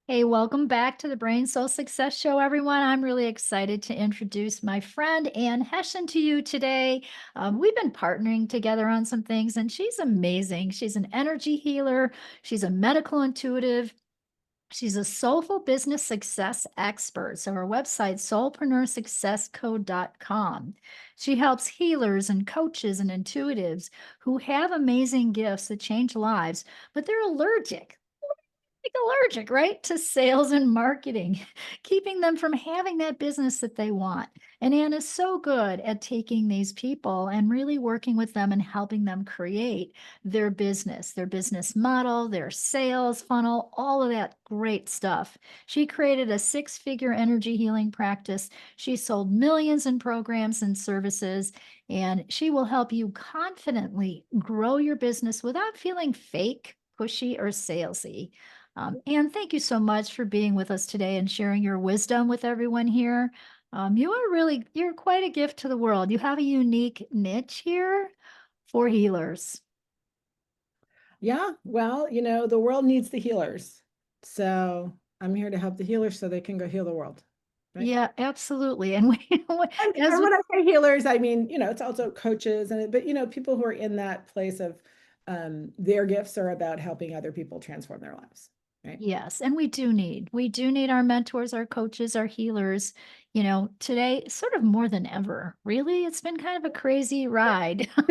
Hey, welcome back to the Brain Soul Success Show, everyone. I'm really excited to introduce my friend Ann Hession to you today. We've been partnering together on some things, and she's amazing. She's an energy healer, she's a medical intuitive, she's a soulful business success expert. So her website, soulpreneursuccesscode.com. She helps healers and coaches and intuitives who have amazing gifts that change lives, but they're allergic, right, to sales and marketing, keeping them from having that business that they want. And Anne is so good at taking these people and really working with them and helping them create their business model, their sales funnel, all of that great stuff. She created a six-figure energy healing practice. She sold millions in programs and services, and she will help you confidently grow your business without feeling fake, pushy, or salesy. Anne, thank you so much for being with us today and sharing your wisdom with everyone here. You're quite a gift to the world. You have a unique niche here for healers. Yeah, well, the world needs the healers. So I'm here to help the healers so they can go heal the world. Right. Yeah, absolutely. And we, And, as and we, when I say healers, I mean, it's also coaches but people who are in that place of their gifts are about helping other people transform their lives. Right. yes, and we do need our mentors, our coaches, our healers, today, sort of more than ever. Really, it's been kind of a crazy ride. I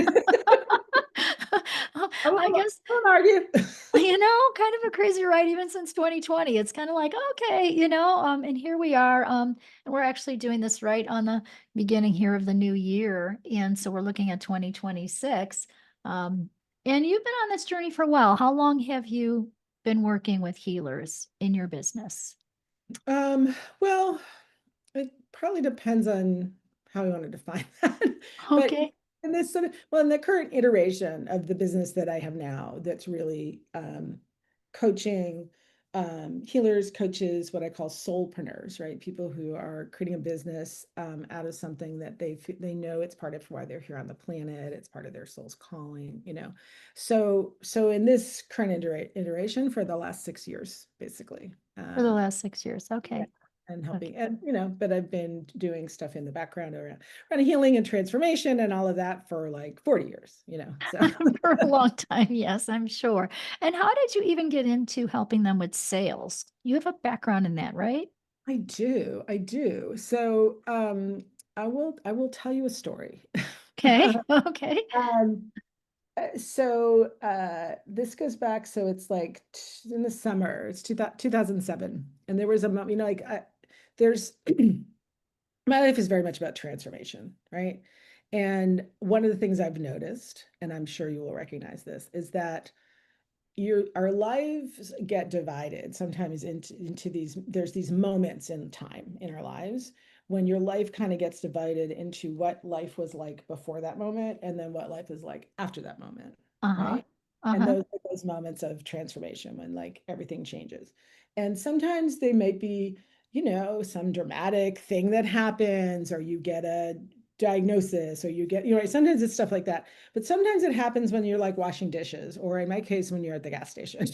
guess I won't argue. kind of a crazy ride even since 2020. It's kind of like, okay, and here we are. And we're actually doing this right on the beginning here of the new year. And so we're looking at 2026. Um, and you've been on this journey for a while. How long have you been working with healers in your business? Well, it probably depends on how you want to define that. But Okay. in this in the current iteration of the business that I have now, that's really coaching healers, coaches, what I call soulpreneurs, right? People who are creating a business out of something that they know it's part of why they're here on the planet. It's part of their soul's calling. So in this current iteration for the last 6 years, basically. For the Um, last 6 years. yeah, Okay. and Okay. helping but I've been doing stuff in the background around healing and transformation and all of that for like 40 years, so For a long time. Yes, I'm sure. And how did you even get into helping them with sales? You have a background in that, right? I do. So I will tell you a story. Okay. Okay. um this goes back, so it's like in the summer, it's 2007, and there was a moment, there's my life is very much about transformation, right? And one of the things I've noticed, and I'm sure you will recognize this, is that our lives get divided sometimes into there's these moments in time in our lives when your life kind of gets divided into what life was like before that moment and then what life is like after that moment, Uh-huh. right? And Uh-huh. those are those moments of transformation when like everything changes. And sometimes they might be, some dramatic thing that happens, or you get a diagnosis, or you get, sometimes it's stuff like that. But sometimes it happens when you're like washing dishes, or in my case, when you're at the gas station.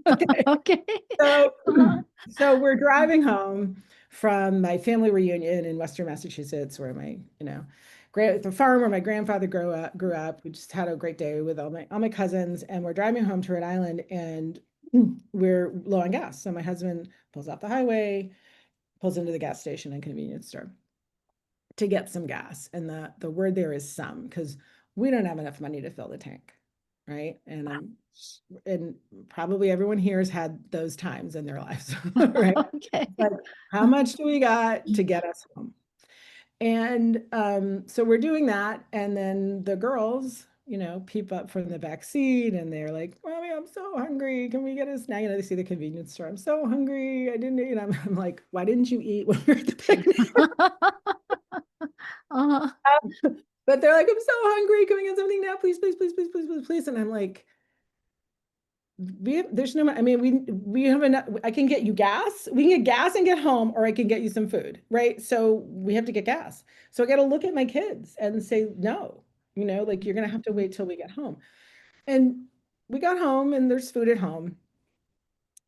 Okay. Okay. So, Uh-huh. so we're driving home from my family reunion in Western Massachusetts, where the farm where my grandfather grew up. We just had a great day with all my cousins, and we're driving home to Rhode Island, and we're low on gas. So my husband pulls off the highway, pulls into the gas station and convenience store to get some gas. And the word there is some, because we don't have enough money to fill the tank, right? And probably everyone here has had those times in their lives, right? Okay. Like, how much do we got to get us home? And so we're doing that, and then the girls, peep up from the back seat, and they're like, "Mommy, I'm so hungry. Can we get a snack?" They see the convenience store. I'm so hungry. I didn't eat. I'm like, "Why didn't you eat when we were at the picnic?" Uh-huh. But they're like, "I'm so hungry. Can we get something now, please, please, please, please, please, please, please?" And I'm like, there's no, I mean, we have enough. I can get you gas. We can get gas and get home, or I can get you some food, right? So we have to get gas. So I got to look at my kids and say, no, like, you're gonna have to wait till we get home. And we got home, and there's food at home.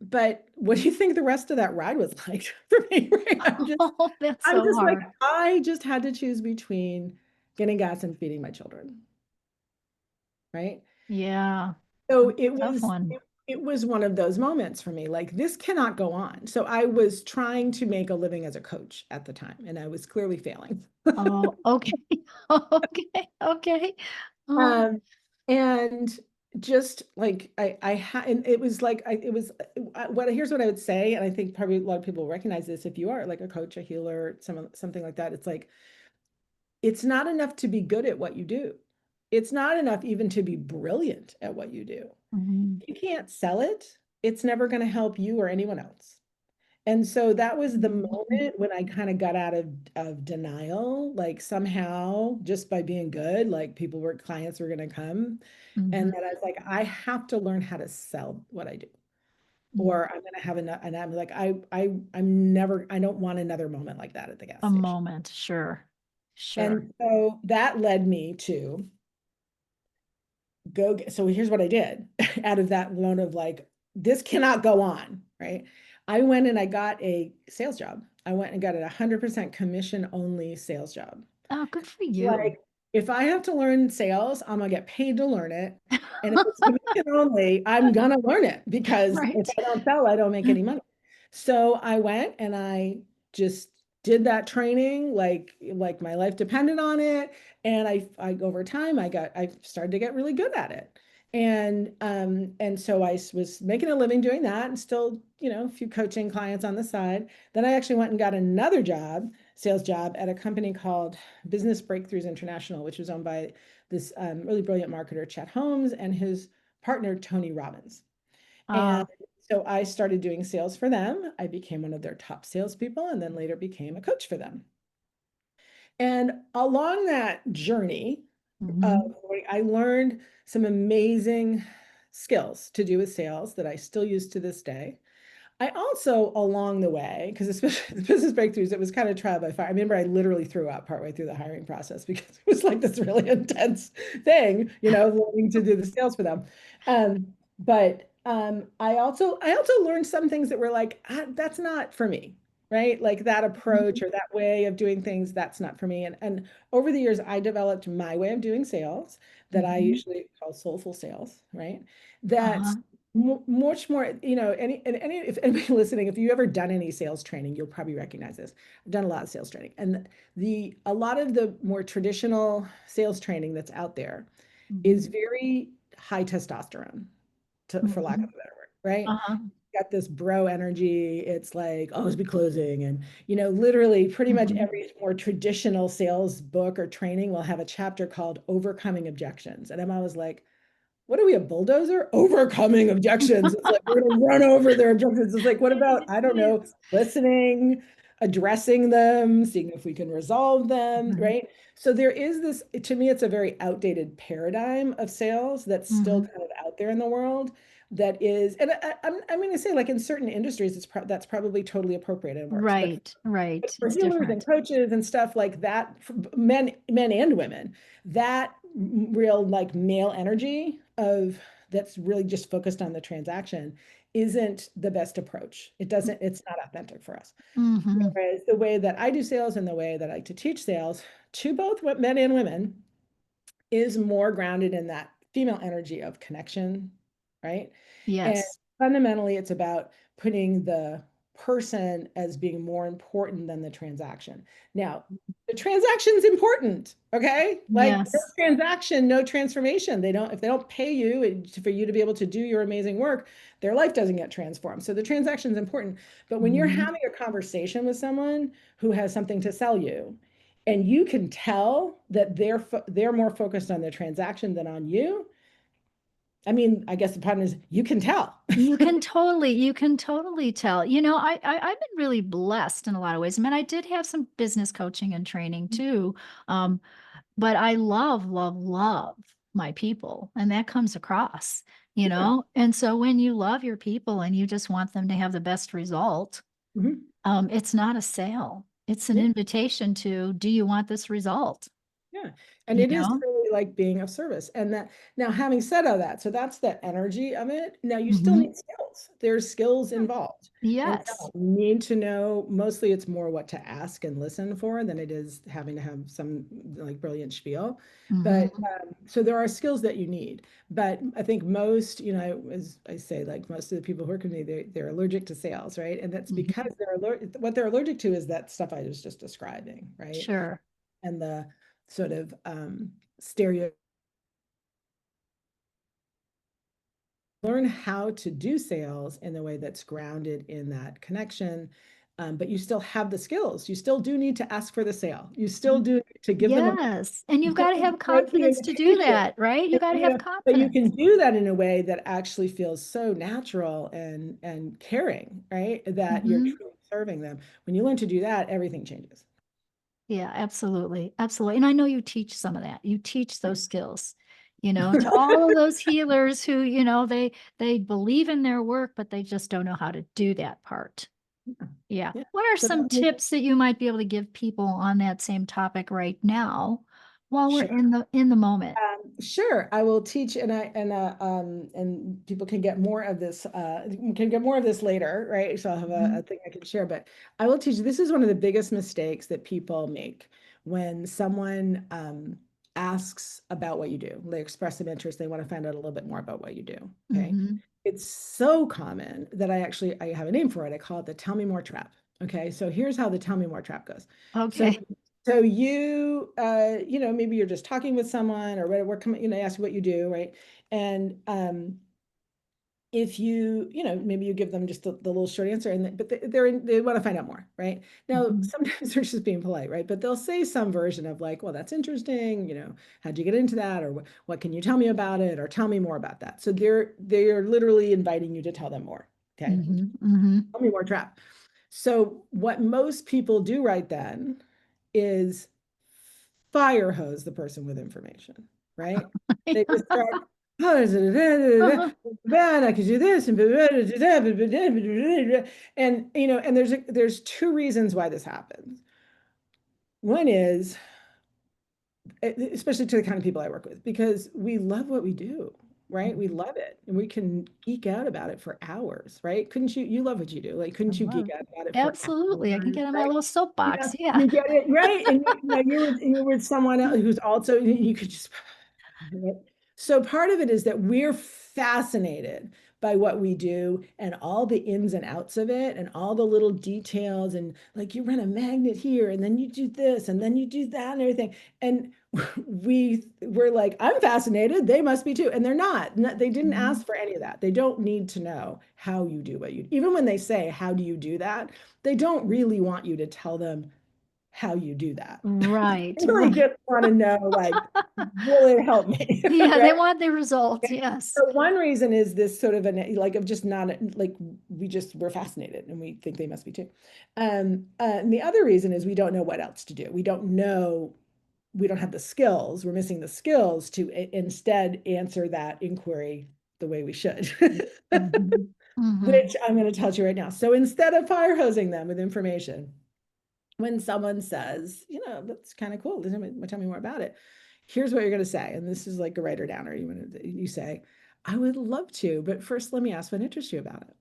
But what do you think the rest of that ride was like for me? Right? Oh, that's I'm so just like, hard. I just had to choose between getting gas and feeding my children, right? Yeah. So That's a tough one. it was one of those moments for me, like this cannot go on. So I was trying to make a living as a coach at the time, and I was clearly failing. Oh, okay. Okay. Okay. Oh, Um, and just like I had, and it was like it was what here's what I would say, and I think probably a lot of people will recognize this if you are like a coach, a healer, something like that. It's like it's not enough to be good at what you do. It's not enough even to be brilliant at what you do. mhm, If you can't sell it, it's never going to help you or anyone else. And so that was the mhm, moment when I kind of got out of denial, like somehow just by being good, like clients were going to come. And mhm, then I was like, I have to learn how to sell what I do, mhm. or I'm going to have enough. And I'm like, I'm never, I don't want another moment like that at the gas A station. moment. Sure. Sure. And so that led me to so here's what I did out of that one of like, this cannot go on, right? I went and I got a sales job. I went and got a 100% commission only sales job. Oh, good for you. Like, if I have to learn sales, I'm gonna get paid to learn it. And if it's commission only, I'm gonna learn it because if Right. I don't sell, I don't make any money. So I went and I just did that training like my life depended on it. And I over time I started to get really good at it. And so I was making a living doing that and still, a few coaching clients on the side. Then I actually went and got another job, sales job at a company called Business Breakthroughs International, which was owned by this really brilliant marketer, Chet Holmes, and his partner, Tony Robbins. And Uh, so I started doing sales for them. I became one of their top salespeople and then later became a coach for them. And along that journey, mhm, I learned some amazing skills to do with sales that I still use to this day. I also, along the way, because especially the business breakthroughs, it was kind of trial by fire. I remember I literally threw up partway through the hiring process because it was like this really intense thing, learning to do the sales for them. But I also learned some things that were like, that's not for me, right? Like that approach mhm, or that way of doing things, that's not for me. And over the years, I developed my way of doing sales that I mhm. usually call soulful sales, right? Uh-huh. That much more, if anybody listening, if you ever done any sales training, you'll probably recognize this. I've done a lot of sales training, and a lot of the more traditional sales training that's out there Mhm, is very high testosterone, for lack of mhm. a better word, right? Uh-huh. Got this bro energy. It's like always be closing, and literally pretty much Mhm. every more traditional sales book or training will have a chapter called Overcoming Objections, and I'm always like, what are we, a bulldozer? Overcoming objections. It's like we're going to run over their objections. It's like, what about, I don't know, Yes. listening, addressing them, seeing if we can resolve them, Mhm, right? So there is this, to me, it's a very outdated paradigm of sales that's still mhm. kind of out there in the world that is, and I'm going to say like in certain industries, that's probably totally appropriate and works. But Right, right. for It's healers and different. coaches and stuff like that, for men and women, that real like male energy of that's really just focused on the transaction isn't the best approach. It's not authentic for us. Mhm. Whereas the way that I do sales and the way that I like to teach sales to both men and women is more grounded in that female energy of connection, right? And Yes. fundamentally, it's about putting the person as being more important than the transaction. Now, the transaction's important, okay? Like no Yes. transaction, no transformation. If they don't pay you for you to be able to do your amazing work, their life doesn't get transformed. So the transaction's important. But when you're Mhm. having a conversation with someone who has something to sell you, and you can tell that they're more focused on the transaction than on you. I mean, I guess the problem is you can tell. You can totally tell. I've been really blessed in a lot of ways. I mean, I did have some business coaching and training too. Um, but I love, love, love my people, and that comes across, Yeah. And so when you love your people and you just want them to have the best result, Mhm. it's not a sale. It's an Yeah. invitation to, do you want this result? Yeah. And You it is know? really like being of service. And that now, having said all that, so that's the energy of it. Now you still Mhm. need skills. There's skills Hmm. involved. And Yes. so you need to know, mostly it's more what to ask and listen for than it is having to have some like brilliant spiel. But Mhm. so there are skills that you need. But I think most, as I say, like most of the people who work with me, they're allergic to sales, right? And that's because Mhm. what they're allergic to is that stuff I was just describing, right? Sure. And the sort of stereo learn how to do sales in a way that's grounded in that connection. But you still have the skills. You still do need to ask for the sale. You still Y- do need to give them a Yes. And you you've still got to need to have write the confidence to do invitation. that, right? You got to have But you confidence. can do that in a way that actually feels so natural and caring, right? That you're Mhm. truly serving them. When you learn to do that, everything changes. Yeah, absolutely. Absolutely. And I know you teach some of that. You teach those skills, to all of those healers who, they believe in their work, but they just don't know how to do that part. Yeah. Yeah. What are So some that, tips that you might be able to give people on that same topic right now while we're sure. in the moment? Sure, I will teach, and people can get more of this. Can get more of this later, right? So I'll have a Mhm. thing I can share. But I will teach. This is one of the biggest mistakes that people make when someone asks about what you do. They express some interest. They want to find out a little bit more about what you do. Okay, Mhm. it's so common that I have a name for it. I call it the "tell me more" trap. Okay, so here's how the "tell me more" trap goes. So Okay. so maybe you're just talking with someone or whatever, come, ask what you do, right? And if maybe you give them just the little short answer, but they want to find out more, right? Now, Mhm. sometimes they're just being polite, right? But they'll say some version of like, well, that's interesting, how'd you get into that? Or what can you tell me about it? Or tell me more about that. So they're literally inviting you to tell them more. Okay. Mhm. Mhm. Tell me more trap. So what most people do right then is fire hose the person with information, right? They just start, oh, Uh-huh. man, I could do this, and there's two reasons why this happens. One is, especially to the kind of people I work with, because we love what we do, right? We Mhm. love it, and we can geek out about it for hours, right? Couldn't you? You love what you do, like, I couldn't you geek love. out about it for Absolutely. I can hours, get on my right? little soapbox. Yeah. You get it, right? And you're with someone else who's also, you could just, right? So part of it is that we're fascinated by what we do and all the ins and outs of it and all the little details, and like you run a magnet here and then you do this and then you do that and everything. And we're like, I'm fascinated. They must be too. And they're not. They didn't Mhm. ask for any of that. They don't need to know how you do what you, even when they say, how do you do that? They don't really want you to tell them how you do that. Right. They really Right. just want to know, like, will it help me? Yeah, they Right? want the results. Yes. So one reason is this sort of like of just not like we're fascinated and we think they must be too. And the other reason is we don't know what else to do. We don't know, we don't have the skills. We're missing the skills to instead answer that inquiry the way we should. Mhm. Mhm. Which I'm going to tell you right now. So instead of fire hosing them with information, when someone says, that's kind of cool, tell me more about it. Here's what you're going to say. And this is like a writer downer. You say, I would love to, but first let me ask what interests you about it.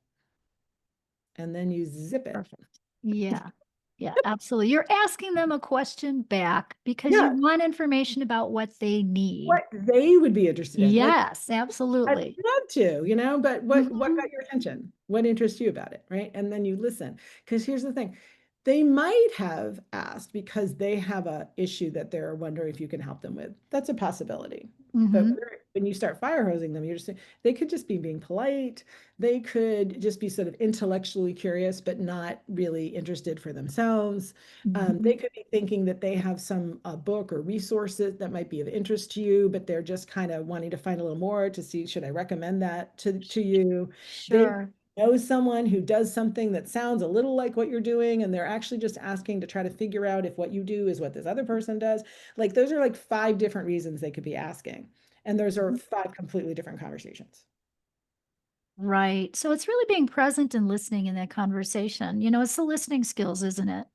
And then you zip it. Perfect. Yeah. Yeah, absolutely. You're asking them a question back because you Yeah, want information about what they need. what they would be interested in. Like, Yes, I'd absolutely. love to, but what Mhm. got your attention? What interests you about it, right? And then you listen. Because here's the thing. They might have asked because they have a issue that they're wondering if you can help them with. That's a possibility. But Mhm. when you start fire hosing them, they could just be being polite. They could just be sort of intellectually curious, but not really interested for themselves. They Mhm. could be thinking that they have some book or resources that might be of interest to you, but they're just kind of wanting to find a little more to see, should I recommend that to you? They Sure. know someone who does something that sounds a little like what you're doing, and they're actually just asking to try to figure out if what you do is what this other person does. Like those are like five different reasons they could be asking. And those are five completely different conversations. Right. So it's really being present and listening in that conversation. It's the listening skills, isn't it?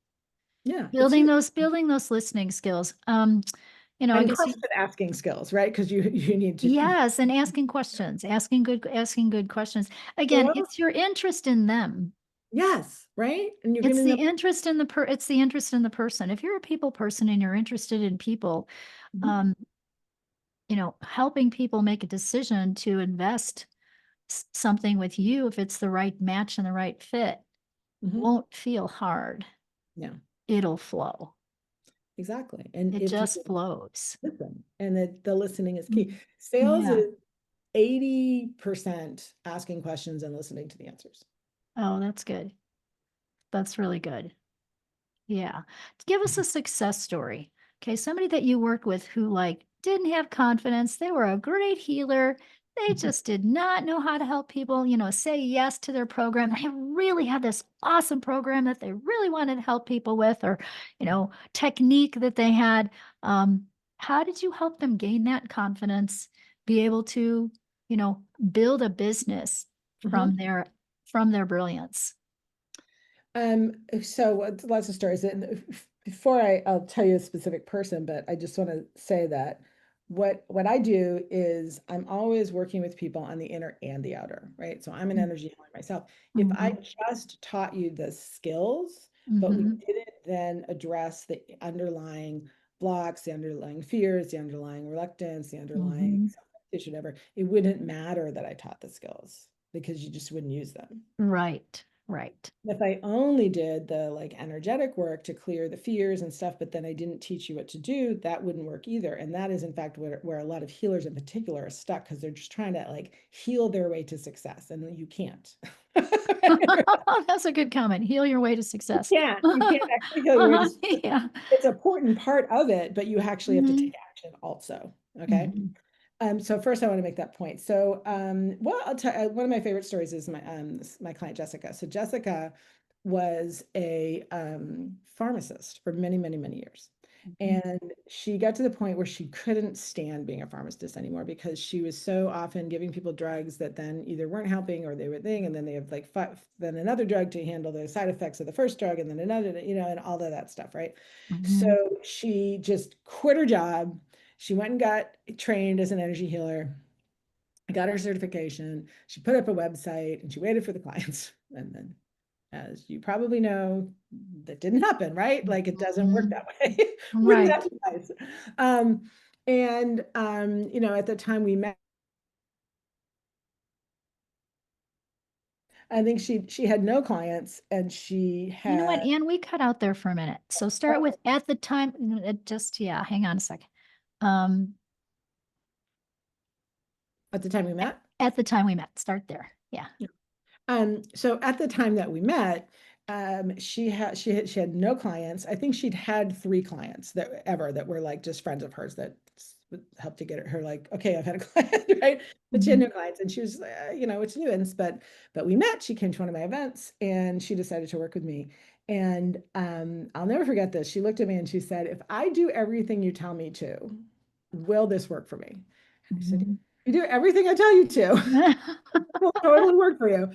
Yeah, it's Building huge. those listening skills. I And guess question asking skills, right? Because you need to yes, and asking questions, asking good questions. Again, well, it's your interest in them. yes, right? And you're giving them It's the interest in the person. If you're a people person and you're interested in people, mhm, um, helping people make a decision to invest something with you, if it's the right match and the right fit, mhm, won't feel hard. yeah, It'll flow. exactly. And It if you just flows. listen, and the listening is key. Mhm. Sales Yeah. is 80% asking questions and listening to the answers. Oh, that's good. That's really good. Yeah. Give us a success story. Okay. Somebody that you worked with who like didn't have confidence. They were a great healer. They just did not know how to help people, say yes to their program. They really had this awesome program that they really wanted to help people with, or, technique that they had. Um, how did you help them gain that confidence, be able to, build a business Mhm. from their brilliance? So lots of stories. And before I'll tell you a specific person, but I just want to say that what I do is I'm always working with people on the inner and the outer, right? So I'm an energy healer myself. If I Mm-hmm. just taught you the skills, but we Mm-hmm. didn't then address the underlying blocks, the underlying fears, the underlying reluctance, the underlying Mm-hmm. self-issue, whatever, it wouldn't matter that I taught the skills because you just wouldn't use them. Right, right. If I only did the like energetic work to clear the fears and stuff, but then I didn't teach you what to do, that wouldn't work either. And that is in fact where a lot of healers in particular are stuck because they're just trying to like heal their way to success and you can't. That's a good comment. Heal your way to success. You can't actually heal your way to success. Yeah. It's an important part of it, but you actually have to take Mhm, action also. Okay. mhm, So first I want to make that point. So, well, I'll tell one of my favorite stories is my client Jessica. So Jessica was a pharmacist for many, many, many years. mhm, And she got to the point where she couldn't stand being a pharmacist anymore because she was so often giving people drugs that then either weren't helping or they were thing, and then they have like then another drug to handle the side effects of the first drug, and then another, and all of that stuff, right? mhm. So she just quit her job. She went and got trained as an energy healer, got her certification. She put up a website and she waited for the clients. And then, as you probably know, that didn't happen, right? Like it doesn't work Mhm. that way. Wouldn't Right. that be nice? At the time we met, I think she had no clients and she You know what, had Anne, we cut out there for a minute. So start with at the time, yeah, hang on a second. Um, at the time we met. at the time we met, start there. Yeah. So at the time that we met, she had no clients. I think she'd had 3 clients that were like just friends of hers that helped to get her like, okay, I've had a client, right? But she had Mhm. no clients, and she was, it's nuance. But we met. She came to one of my events, and she decided to work with me. And I'll never forget this. She looked at me and she said, "If I do everything you tell me to, will this work for me?" And I said, Mhm. "You do everything I tell you to." Will totally work for you.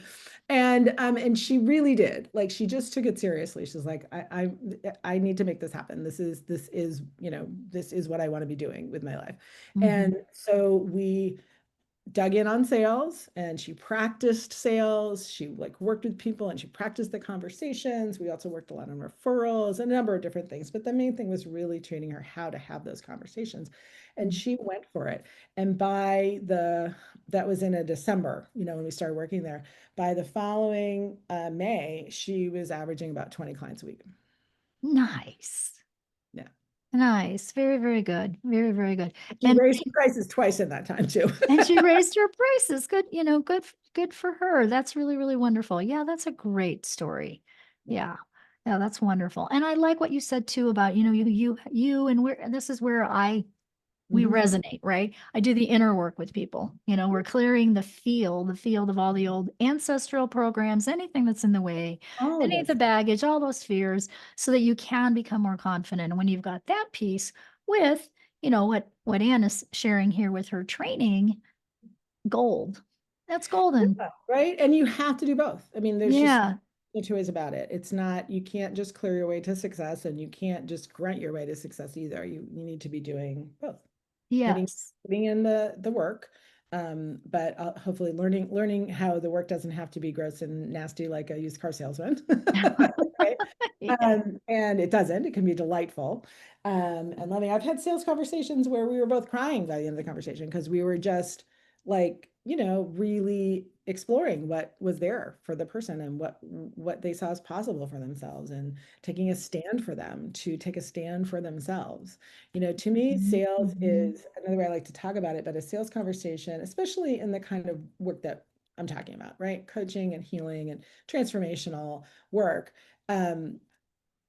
And she really did. Like she just took it seriously. She's like, I need to make this happen. This is what I want to be doing with my life. Mhm. And so we dug in on sales and she practiced sales. She like worked with people and she practiced the conversations. We also worked a lot on referrals, a number of different things. But the main thing was really training her how to have those conversations. And Mhm. she went for it. And that was in a December, when we started working there. By the following May, she was averaging about 20 clients a week. Nice. Yeah. Nice. Very, very good. Very, very good. She And raised her prices twice in that time too. And she raised her prices. Good, good for her. That's really, really wonderful. Yeah, that's a great story. Yeah. Yeah. Yeah, that's wonderful. And I like what you said too about, you and this is where we Mhm. resonate, right? I do the inner work with people. We're clearing the field of all the old ancestral programs, anything that's in the way, All of any of those the things. baggage, all those fears, so that you can become more confident. And when you've got that piece with, what Anne is sharing here with her training, gold. That's golden. Yeah, right? And you have to do both. I mean, there's just Yeah. no two ways about it. It's not, you can't just clear your way to success and you can't just grunt your way to success either. You need to be doing both, putting Yes. putting in the work, but hopefully learning how the work doesn't have to be gross and nasty like a used car salesman. Right? Yeah. And it doesn't. It can be delightful. And let me, I've had sales conversations where we were both crying by the end of the conversation because we were just like, really exploring what was there for the person and what they saw as possible for themselves and taking a stand for them to take a stand for themselves. To me, Mhm, sales mhm, is another way I like to talk about it, but a sales conversation, especially in the kind of work that I'm talking about, right? Coaching and healing and transformational work. Um,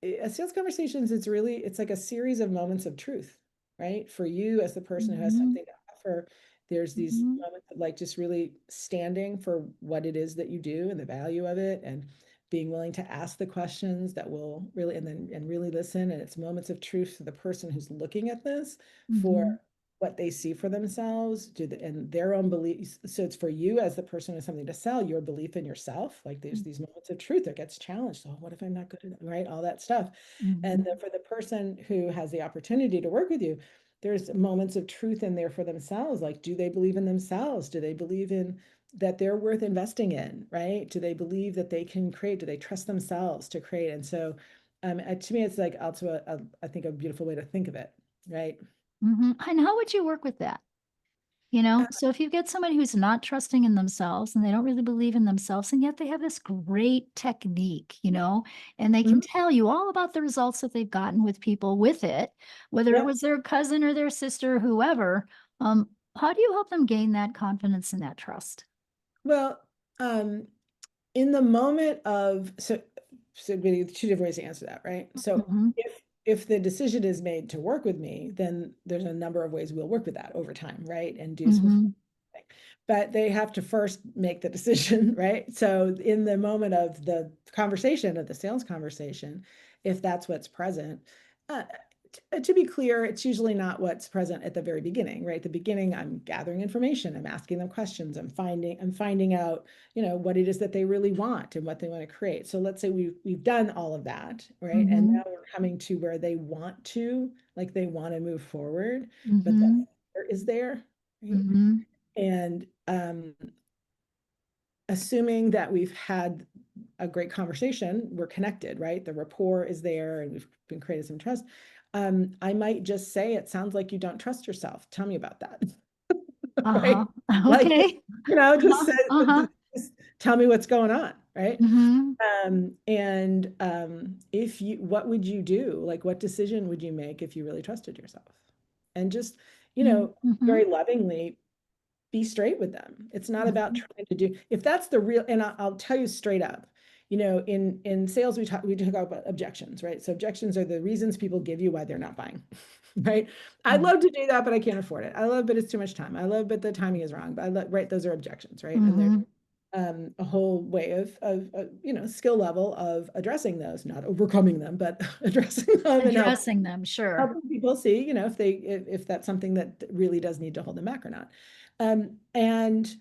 a sales conversations, it's like a series of moments of truth, right? For you as the person who has mhm, something to offer, there's these mhm, moments of like just really standing for what it is that you do and the value of it and being willing to ask the questions that will really and really listen. And it's moments of truth for the person who's looking at this for mhm, what they see for themselves, and their own beliefs. So it's for you as the person with something to sell, your belief in yourself. Like there's these moments of truth that gets challenged. So what if I'm not good enough, right? All that stuff. And then mhm, for the person who has the opportunity to work with you, there's moments of truth in there for themselves. Like, do they believe in themselves? Do they believe in that they're worth investing in, right? Do they believe that they can create? Do they trust themselves to create? And so, to me, it's like also I think a beautiful way to think of it, right? mhm. And how would you work with that? So if you get somebody who's not trusting in themselves and they don't really believe in themselves, and yet they have this great technique, and they can Mhm. tell you all about the results that they've gotten with people with it, whether it Yeah. was their cousin or their sister, or whoever, how do you help them gain that confidence and that trust? Well, in the moment of really two different ways to answer that, right? So Mhm, if the decision is made to work with me, then there's a number of ways we'll work with that over time, right? And do some, mhm, but they have to first make the decision, right? So in the moment of the conversation, of the sales conversation, if that's what's present, uh, to be clear, it's usually not what's present at the very beginning, right? At the beginning, I'm gathering information, I'm asking them questions, I'm finding out, what it is that they really want and what they want to create. So let's say we've done all of that, right? And mhm, now we're coming to where they want to, like they want to move forward, but the mhm, fear is there, right? mhm. And assuming that we've had a great conversation, we're connected, right? The rapport is there and we've been created some trust. I might just say, it sounds like you don't trust yourself. Tell me about that. Uh-huh. Right? Like, Okay. just Uh-huh, say, uh-huh. just tell me what's going on, right? Mhm, And if you, what would you do? Like, what decision would you make if you really trusted yourself? And just, mm, very mhm, lovingly be straight with them. It's not about mhm, trying to do, if that's the real, and I'll tell you straight up, in sales, we talk about objections, right? So objections are the reasons people give you why they're not buying, right? I'd mm, love to do that, but I can't afford it. I love, but it's too much time. I love, but the timing is wrong. But I love, right? Those are objections, right? And they're mhm. a whole way of skill level of addressing those, not overcoming them, but addressing them and Addressing them, sure. helping people see, if that's something that really does need to hold them back or not. And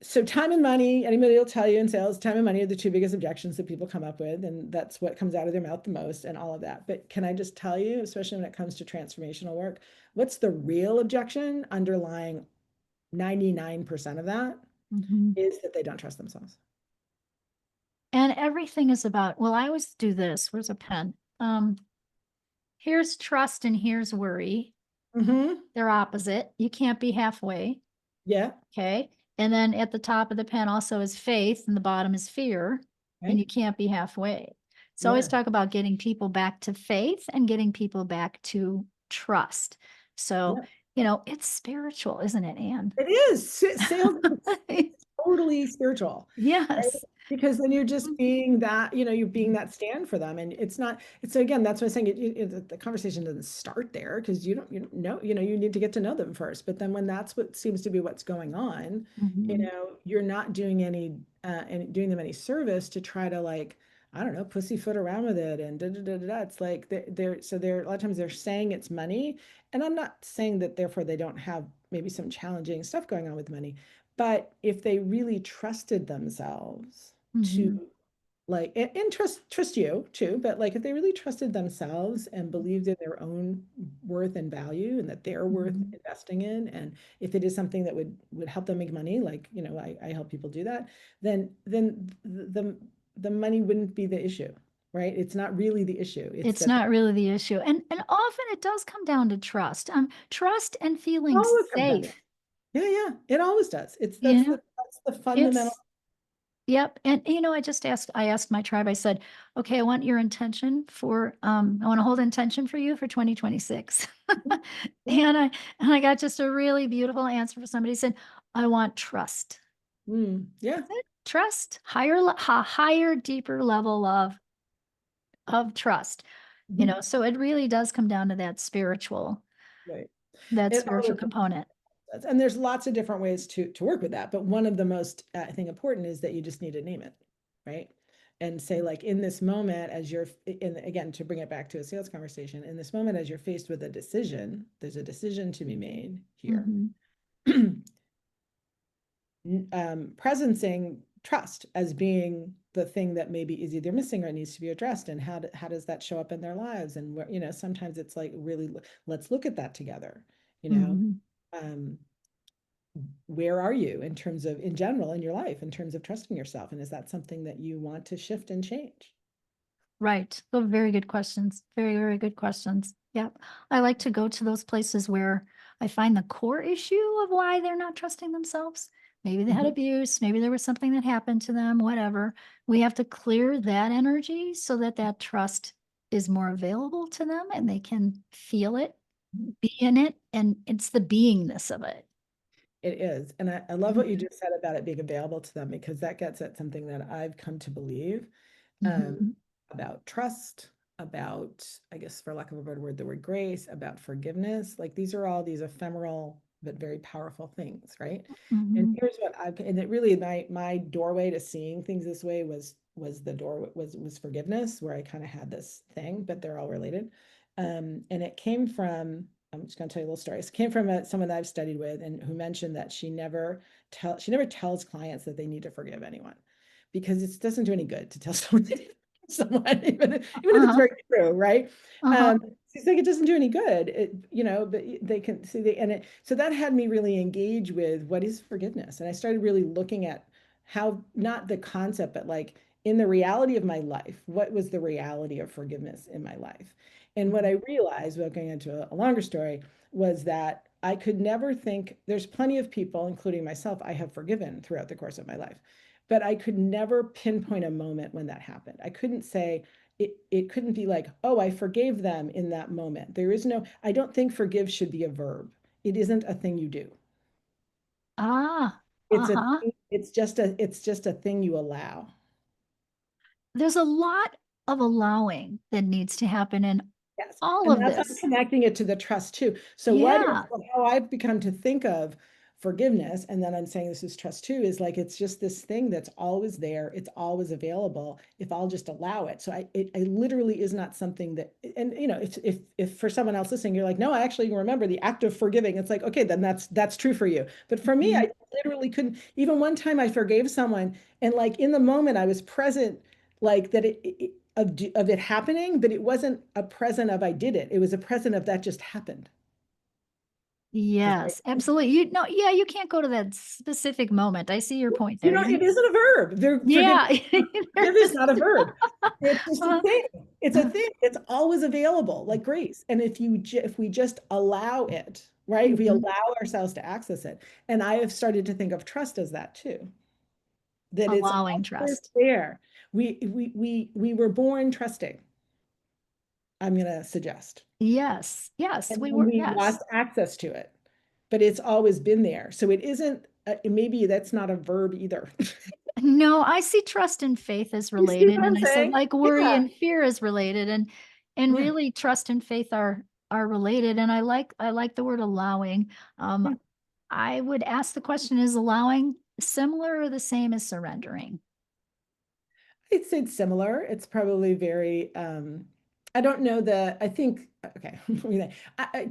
so time and money, anybody will tell you in sales, time and money are the two biggest objections that people come up with, and that's what comes out of their mouth the most and all of that. But can I just tell you, especially when it comes to transformational work, what's the real objection underlying 99% of that Mhm. is that they don't trust themselves. And everything is about, well, I always do this. Where's a pen? Here's trust and here's worry. Mm-hmm. They're opposite. You can't be halfway. Yeah. Okay. And then at the top of the pen also is faith, and the bottom is fear, and Right. you can't be halfway. So I always Yeah. talk about getting people back to faith and getting people back to trust. So, Yeah. it's spiritual, isn't it, Anne? It is. Sales is it's totally spiritual, right? Yes. Because then you're just being that, you're being Mhm. that stand for them. And it's not, it's again, that's what I'm saying. The conversation doesn't start there because you don't know, you need to get to know them first. But then when that's what seems to be what's going on, Mhm. you're not doing and doing them any service to try to like, I don't know, pussyfoot around with it and da da da da. Da. It's like they're a lot of times they're saying it's money. And I'm not saying that therefore they don't have maybe some challenging stuff going on with money. But if they really trusted themselves, to Mhm. like and trust you too, but like if they really trusted themselves and believed in their own worth and value and that they're worth Mhm. investing in, and if it is something that would help them make money, like I help people do that, then the money wouldn't be the issue, right? It's not really the issue. It's It's that not really the issue, and often it does come down to trust, trust and it feeling always comes down to it. safe, Yeah, yeah, it always does. It's you know? that's the fundamental. It's Yep, and, I asked my tribe, I said, "Okay, I want your intention for, I wanna hold intention for you for 2026." Yeah. And I got just a really beautiful answer for somebody, said, "I want trust." Yeah. That's it, trust, higher, deeper level of trust, Mhm. so it really does come down to Right. that It spiritual always component. does. And there's lots of different ways to work with that, but one of the most, I think, important is that you just need to name it, right? And say, like, in this moment, as you're in, again, to bring it back to a sales conversation, in this moment, as you're faced with a decision, there's a decision to be made here. Mhm, Presencing trust as being the thing that maybe is either missing or needs to be addressed, and how does that show up in their lives, and where, sometimes it's like, really, let's look at that together, you know mhm. um, where are you in terms of, in general, in your life, in terms of trusting yourself, and is that something that you want to shift and change? Right. Those are very good questions. Very, very good questions. Yep. I like to go to those places where I find the core issue of why they're not trusting themselves. Maybe they had Mhm. abuse, maybe there was something that happened to them, whatever. We have to clear that energy so that that trust is more available to them and they can feel it, be in it, and it's the beingness of it. It is, and I love what you Mhm. just said about it being available to them, because that gets at something that I've come to believe, um, Mhm. about trust, about, I guess, for lack of a better word, the word grace, about forgiveness. Like, these are all these ephemeral but very powerful things, right? And Mhm. here's what I've, and it really, my doorway to seeing things this way was the door was forgiveness, where I kind of had this thing, but they're all related. And it came from, I'm just going to tell you a little story. It came from someone that I've studied with, and who mentioned that she never tells clients that they need to forgive anyone, because it doesn't do any good to tell someone someone, even if it's Uh-huh. very true, right? Uh-huh. Um, it's like, it doesn't do any good. But they can see so that had me really engage with what is forgiveness. And I started really looking at how, not the concept, but like, in the reality of my life, what was the reality of forgiveness in my life? And what I realized, without going into a longer story, was that I could never think, there's plenty of people, including myself, I have forgiven throughout the course of my life, but I could never pinpoint a moment when that happened. I couldn't say, it couldn't be like, oh, I forgave them in that moment. There is no, I don't think forgive should be a verb. It isn't a thing you do. Ah. It's a Uh-huh. it's just a thing you allow. There's a lot of allowing that needs to happen in Yes, all and of that's, I'm this. connecting it to the trust too. So Yeah. how I've become to think of forgiveness, and then I'm saying this is trust too, is like, it's just this thing that's always there, it's always available if I'll just allow it. So I literally is not something that, and if for someone else listening, you're like, no, I actually remember the act of forgiving. It's like, okay, then that's true for you. But for me, Mhm. I literally couldn't. Even one time I forgave someone, and like, in the moment I was present, like that of it happening, but it wasn't a present of I did it. It was a present of that just happened. Does that make Yes, sense? absolutely. Yeah, you can't go to that specific moment. I see your point there. It isn't a verb. Yeah. Forgive is not a verb. It's just a Uh, thing. It's a thing. It's always available, like grace. And if we just allow it, right? If we mhm. allow ourselves to access it. And I have started to think of trust as that too, that it's Allowing always trust. there. We were born trusting, I'm going to suggest. Yes, yes, And we then were, we yes. lost access to it, but it's always been there. So it isn't, maybe that's not a verb either. No, I see trust and faith as You see related, what I'm and I said, saying? like, worry Yeah, and fear is related, and yeah, really trust and faith are related, and I like the word allowing. yeah. I would ask the question, is allowing similar or the same as surrendering? I'd say it's similar. It's probably very, I don't know I think, okay,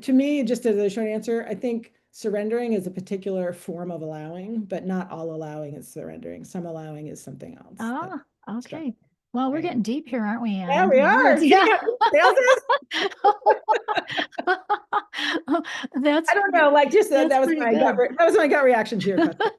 to me, just as a short answer, I think surrendering is a particular form of allowing, but not all allowing is surrendering. Some allowing is something else that Ah, struck, okay. Well, we're right? getting deep here, aren't we, Anna? Yeah, we are. See Yeah. how nailed it? That's I don't pretty, know, like just that's that was pretty my good. that was my gut reaction to your question.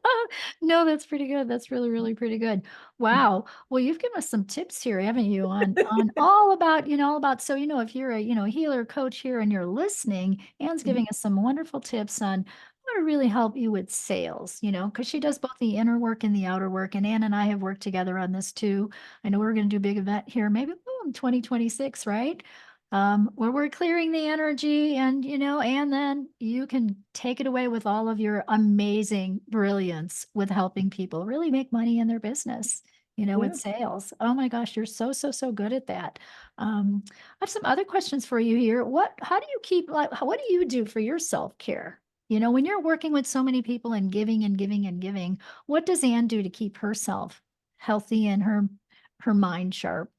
No, that's pretty good. That's really, really pretty good. Wow. Well, you've given us some tips here, haven't you, on all about, all about, so if you're a, healer coach here and you're listening, Anne's Mhm. giving us some wonderful tips on how to really help you with sales, because she does both the inner work and the outer work. And Anne and I have worked together on this too. I know we're going to do a big event here, maybe in 2026, right? Where we're clearing the energy and then you can take it away with all of your amazing brilliance with helping people really make money in their business, with Yeah, sales. Oh my gosh, you're so, so, so good at that. I have some other questions for you here. How do you keep, like, what do you do for your self-care? When you're working with so many people and giving and giving and giving, what does Anne do to keep herself healthy and her mind sharp?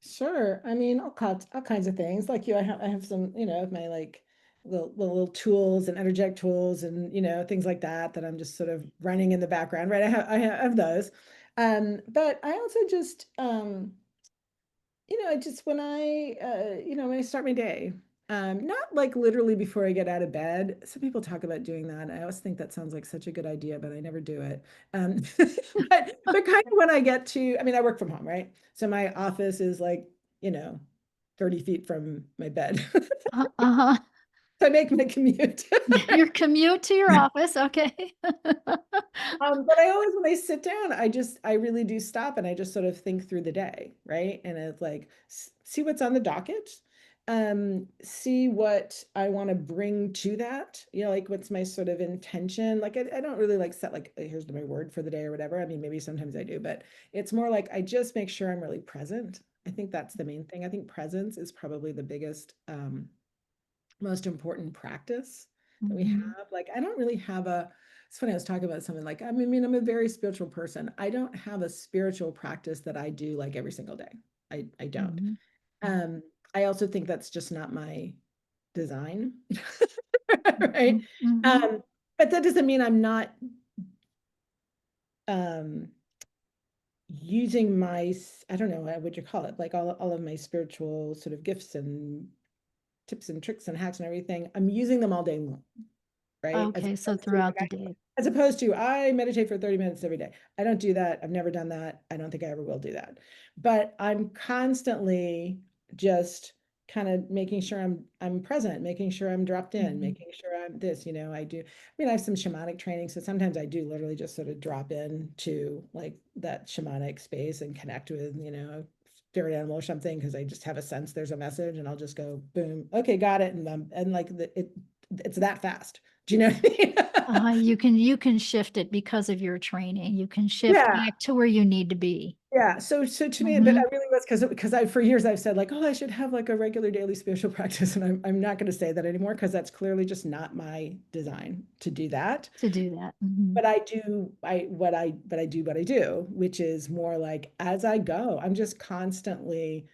sure. I mean, all kinds of things. Like you, I have some, of my like little tools and energetic tools and things like that that I'm just sort of running in the background, right? I have those. But I also just I just when I start my day, not like literally before I get out of bed. Some people talk about doing that. I always think that sounds like such a good idea, but I never do it. But kind of when I get to, I mean, I work from home, right? So my office is like, you know, 30 feet from my bed. Uh-huh. So I make my commute. Your commute to your office, okay. But I always, when I sit down, I really do stop and I just sort of think through the day, right? And it's like, see what's on the docket, see what I want to bring to that, like what's my sort of intention. Like, I don't really like set like, here's my word for the day or whatever. I mean, maybe sometimes I do, but it's more like I just make sure I'm really present. I think that's the main thing. I think presence is probably the biggest, most important practice that we Mhm, have. Like, I don't really have it's funny, I was talking about something like, I mean, I'm a very spiritual person. I don't have a spiritual practice that I do like every single day. I don't. mhm, Um, I also think that's just not my design, right? mhm, mhm. Um, but that doesn't mean I'm not um using I don't know, what would you call it? Like all of my spiritual sort of gifts and tips and tricks and hacks and everything. I'm using them all day long, right? Okay, so throughout the day. As opposed to I meditate for 30 minutes every day. I don't do that. I've never done that. I don't think I ever will do that. But I'm constantly just kind of making sure I'm present, making sure I'm dropped in, Mhm. making sure I'm this, I do. I mean, I have some shamanic training, so sometimes I do literally just sort of drop in to like that shamanic space and connect with, spirit animal or something because I just have a sense there's a message and I'll just go boom, okay, got it, and like it's that fast. Do you know what I mean? You can shift it because of your training. You can shift Yeah, back to where you need to be. yeah. So to me, but I Mhm. really was because I for years I've said like, oh, I should have like a regular daily spiritual practice, and I'm not going to say that anymore because that's clearly just not my design to do that. To do that. Mhm. But I do what I do, which is more like as I go, I'm just constantly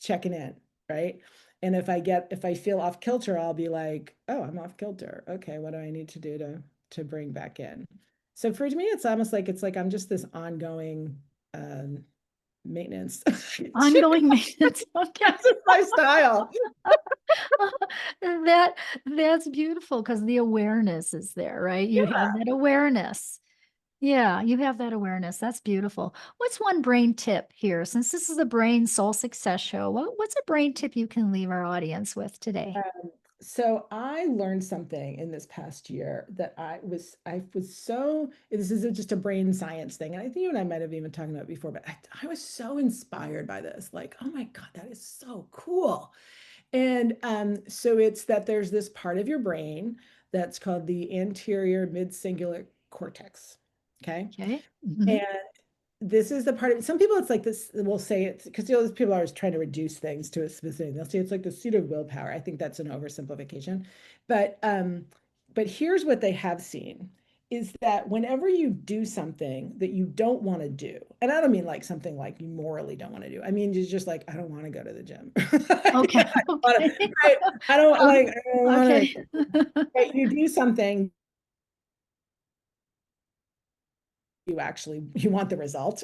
checking in, right? And if I feel off kilter, I'll be like, oh, I'm off kilter. Okay, what do I need to do to bring back in? So for me, it's almost like I'm just this ongoing um, maintenance. That's Ongoing maintenance, okay. just my style. That that's beautiful because the awareness is there, right? You have that awareness. Yeah, you have that awareness. That's beautiful. What's one brain tip here? Since this is a brain soul success show, what's a brain tip you can leave our audience with today? So I learned something in this past year that I was so this is just a brain science thing, and I think you and I might have even talked about it before, but I was so inspired by this. Like, oh my God, that is so cool. And so it's that there's this part of your brain that's called the anterior mid-cingulate cortex. Okay. Okay. Mhm. And this is the part of some people, it's like this, will say it's because people are always trying to reduce things to a specific, they'll say it's like the seat of willpower. I think that's an oversimplification. But here's what they have seen is that whenever you do something that you don't want to do, and I don't mean like something like you morally don't want to do. I mean, it's just like, I don't want to go to the gym. Okay. I don't wanna, Okay. right? I don't Uh, like, I don't want okay. to, right? You do something, you actually, you want the result,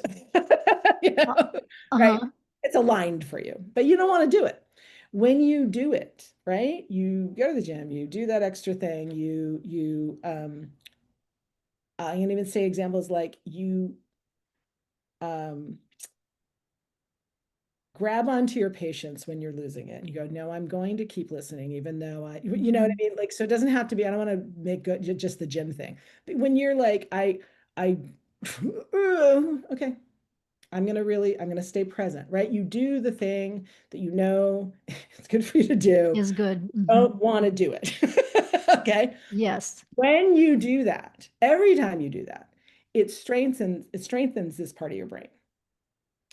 you Uh, know, right? uh-huh. It's aligned for you, but you don't want to do it. When you do it, right? You go to the gym, you do that extra thing, I can even say examples like you um, grab onto your patience when you're losing it. You go, no, I'm going to keep listening, even though you know what I Mhm. mean? Like, so it doesn't have to be, I don't want to make good, just the gym thing. But when you're like, I, okay, I'm going to stay present, right? You do the thing that you know it's good for you to do. Is good. Don't want to do it. Okay. Yes. When you do that, every time you do that, it strengthens this part of your brain.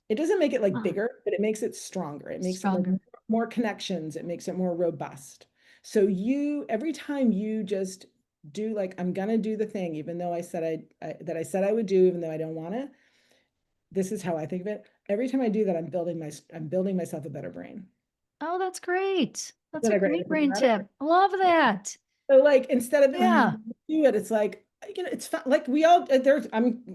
It doesn't make it like Ah, bigger, but it makes it stronger. It makes it stronger. more connections. It makes it more robust. So every time you just do like, I'm gonna do the thing, even though I said I would do, even though I don't want to. This is how I think of it. Every time I do that, I'm building myself a better brain. Oh, that's great. That's Isn't a that great to great think brain about it? tip. Love that. So like instead of Yeah. do it, it's like it's like we all there's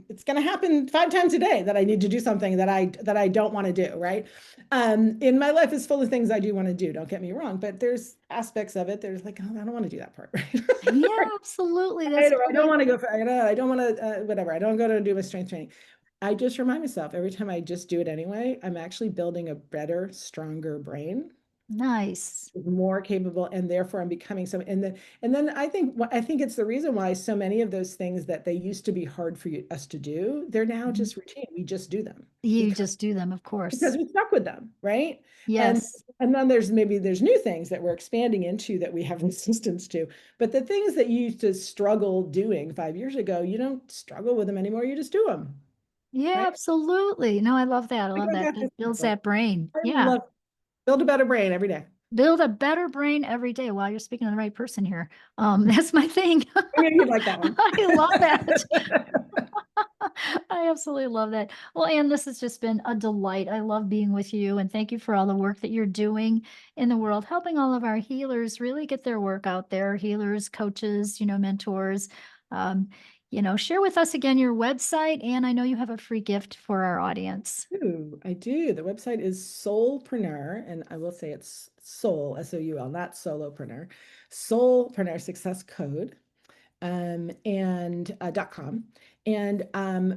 it's gonna happen 5 times a day that I need to do something that I don't want to do, right? In my life is full of things I do want to do, don't get me wrong, but there's aspects of it there's like, oh, I don't want to do that part, right? Yeah, absolutely. That's Right? Or I don't great. want to go for I don't want to whatever. I don't go to do my strength training. I just remind myself every time I just do it anyway, I'm actually building a better, stronger brain, Nice. more capable, and therefore I'm becoming so. And then I think it's the reason why so many of those things that they used to be hard for us to do, they're now Mhm. just routine. We just do them You because just do them, of because course. we stuck with them, right? And Yes. and then there's new things that we're expanding into that we have resistance to. But the things that you used to struggle doing 5 years ago, you don't struggle with them anymore. You just do them, Yeah, right? absolutely. No, I love that. I Like love I that. got this That builds example. that brain. I Yeah. love build a better brain every day. Build a better brain every day. Wow, you're speaking to the right person here. That's my thing. Maybe you'd like that one. I love that. I absolutely love that. Well, Anne, this has just been a delight. I love being with you, and thank you for all the work that you're doing in the world, helping all of our healers really get their work out there. Healers, coaches, mentors. Um, share with us again your website, and I know you have a free gift for our audience. Ooh, I do. The website is Soulpreneur, and I will say it's Soul, Soul, not solopreneur. Soulpreneur Success Code, and .com. And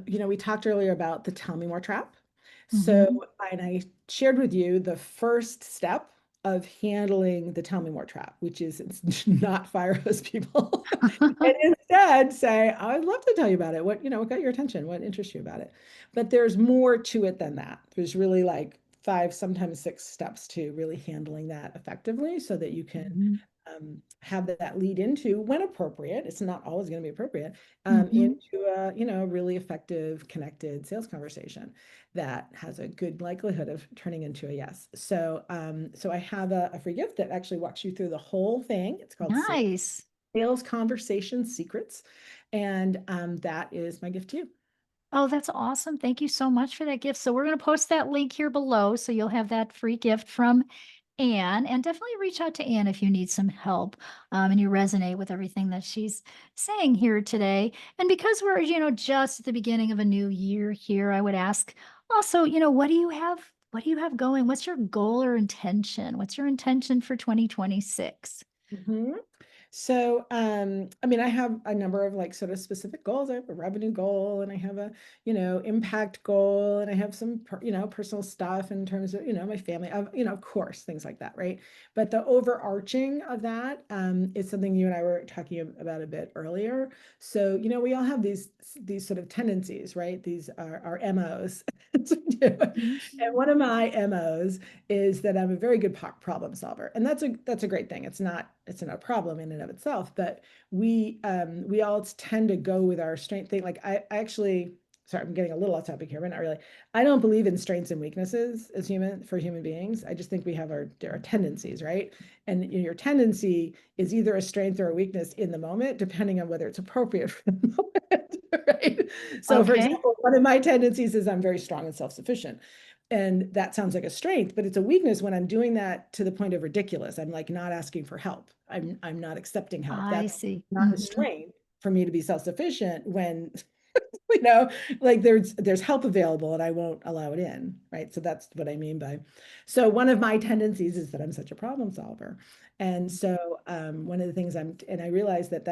we talked earlier about the Tell Me More trap. So, Mhm. and I shared with you the first step of handling the Tell Me More trap, which is it's not fire those people. And instead say, I'd love to tell you about it. What got your attention? What interests you about it? But there's more to it than that. There's really like 5, sometimes 6 steps to really handling that effectively so that you can Mhm. have that lead into, when appropriate, it's not always going to be appropriate, Mhm. into a really effective, connected sales conversation that has a good likelihood of turning into a yes. So I have a free gift that actually walks you through the whole thing. It's called Nice. Sales Conversation Secrets, and that is my gift to you. Oh, that's awesome. Thank you so much for that gift. So we're going to post that link here below so you'll have that free gift from Anne, and definitely reach out to Anne if you need some help, and you resonate with everything that she's saying here today. And because we're, just at the beginning of a new year here, I would ask also, what do you have? What do you have going? What's your goal or intention? What's your intention for 2026? Mhm. So, I mean, I have a number of like sort of specific goals. I have a revenue goal and I have a, impact goal and I have some, personal stuff in terms of, my family, of course, things like that, right? But the overarching of that is something you and I were talking about a bit earlier. So, we all have these sort of tendencies, right? These are our MOs. Mhm. And one of my MOs is that I'm a very good problem solver, and that's a great thing. It's not a problem in and of itself, but we all tend to go with our strength thing. Like I actually sorry, I'm getting a little off topic here, but not really. I don't believe in strengths and weaknesses as human beings. I just think we have our tendencies, right? And your tendency is either a strength or a weakness in the moment, depending on whether it's appropriate for the moment, right? So, for Okay. example, one of my tendencies is I'm very strong and self-sufficient. And that sounds like a strength, but it's a weakness when I'm doing that to the point of ridiculous. I'm like not asking for help. I'm not accepting help. I That's see. not a Mhm. strength for me to be self-sufficient when you know, like there's help available and I won't allow it in, right? So that's what I mean by. So one of my tendencies is that I'm such a problem solver, and so one of the things and I realize that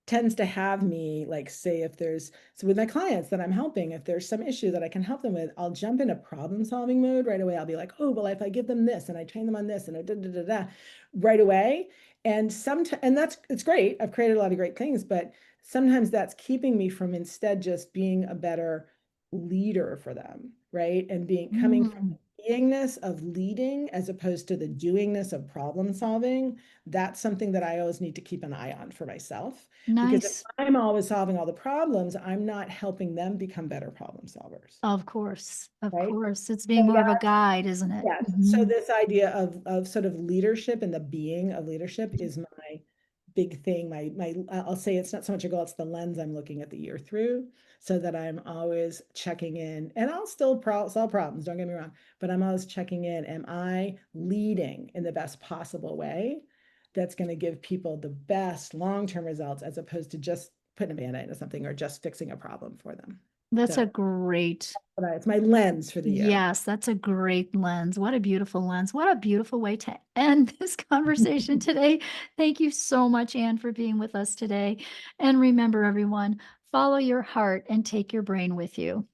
tends to have me like say if there's so with my clients that I'm helping, if there's some issue that I can help them with, I'll jump into problem solving mode right away. I'll be like, oh well, if I give them this and I train them on this and da da da da right away. And sometimes and that's it's great. I've created a lot of great things, but sometimes that's keeping me from instead just being a better leader for them, right? And being coming from Mm, the beingness of leading as opposed to the doingness of problem solving. That's something that I always need to keep an eye on for myself. Because if nice. I'm always solving all the problems, I'm not helping them become better problem solvers, Of course. Of right? course. It's So being more of a that, guide, isn't it? yes. So Mhm. this idea of sort of leadership and the being of leadership is my big thing. I'll say it's not so much a goal, it's the lens I'm looking at the year through, so that I'm always checking in, and I'll still solve problems, don't get me wrong, but I'm always checking in. Am I leading in the best possible way that's going to give people the best long-term results as opposed to just putting a band-aid on something or just fixing a problem for them? That's a So great, it's my lens for the year. yes, that's a great lens. What a beautiful lens. What a beautiful way to end this conversation today. Thank you so much, Anne, for being with us today. And remember, everyone, follow your heart and take your brain with you.